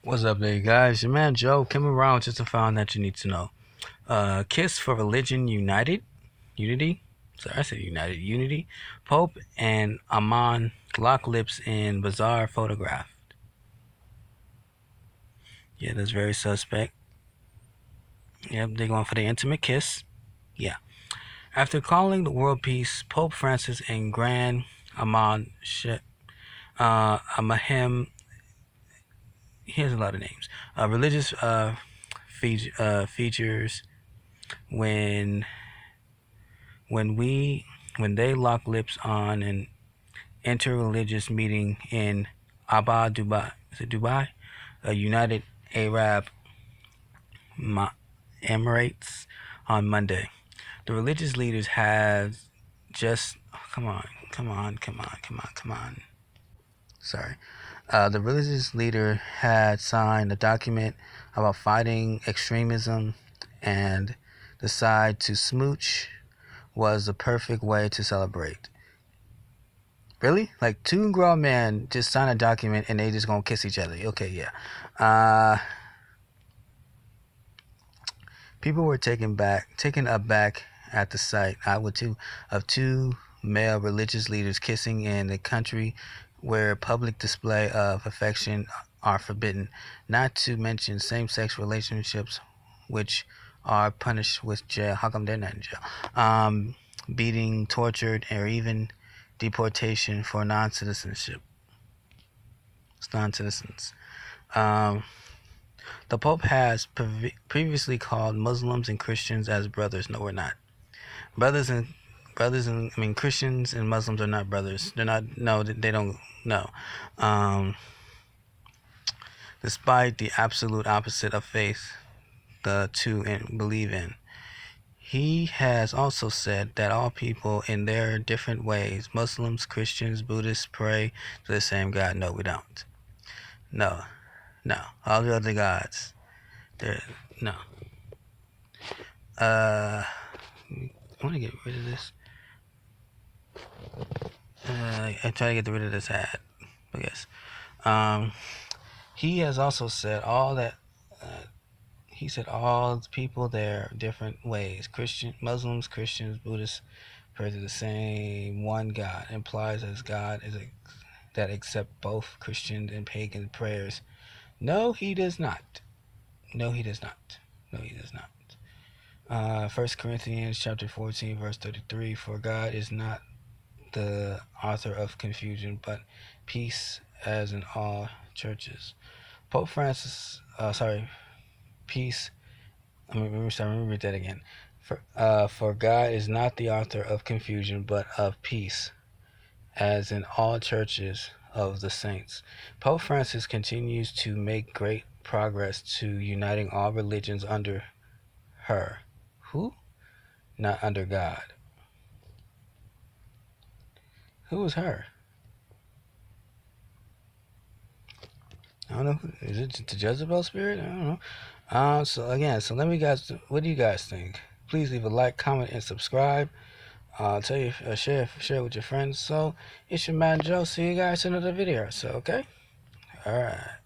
What's up there, guys? Your man Joe came around just to find that you need to know. Kiss for Religion United, Unity. Sorry, I said United, Unity. Pope and Amon lock lips in bizarre photograph. Yeah, that's very suspect. Yep, they're going for the intimate kiss. Yeah. After calling the world peace, Pope Francis and Grand Amon Amahem. He has a lot of names. Religious features when when we when they lock lips on an interreligious meeting in Dubai. Is it Dubai? United Arab Emirates on Monday. The religious leaders had just come on. Sorry. The religious leader had signed a document about fighting extremism and decided to smooch was the perfect way to celebrate. Really? Like two grown men just sign a document and they just gonna kiss each other. Okay, yeah. People were taken aback at the sight. I would too, of two male religious leaders kissing in a country where public display of affection are forbidden. Not to mention same-sex relationships, which are punished with jail. How come they're not in jail? Beating, tortured, or even deportation for non-citizenship. It's non-citizens. Um, the Pope has previously called Muslims and Christians as brothers. No, we're not. I mean Christians and Muslims are not brothers. They're not. No, they don't. No. Um, Despite the absolute opposite of faith the two believe in. He has also said that all people in their different ways, Muslims, Christians, Buddhists, pray to the same God. No, we don't. No, no. All the other gods. No. I want to get rid of this. I try to get rid of this ad. I guess. He has also said he said all people there different ways. Muslims, Christians, Buddhists pray to the same one God. Implies as God is that accept both Christian and pagan prayers. No, he does not. No, he does not. No, he does not. 1 Corinthians chapter 14, verse 33, for God is not the author of confusion, but peace as in all churches. Pope Francis, peace. Let me read that again. For God is not the author of confusion, but of peace, as in all churches of the saints. Pope Francis continues to make great progress to uniting all religions under her. Who? Not under God. Who is her? I don't know. Is it the Jezebel spirit? I don't know. So let me guys. What do you guys think? Please leave a like, comment, and subscribe. Tell you, share with your friends. So it's your man Joe. See you guys in another video. So okay. All right.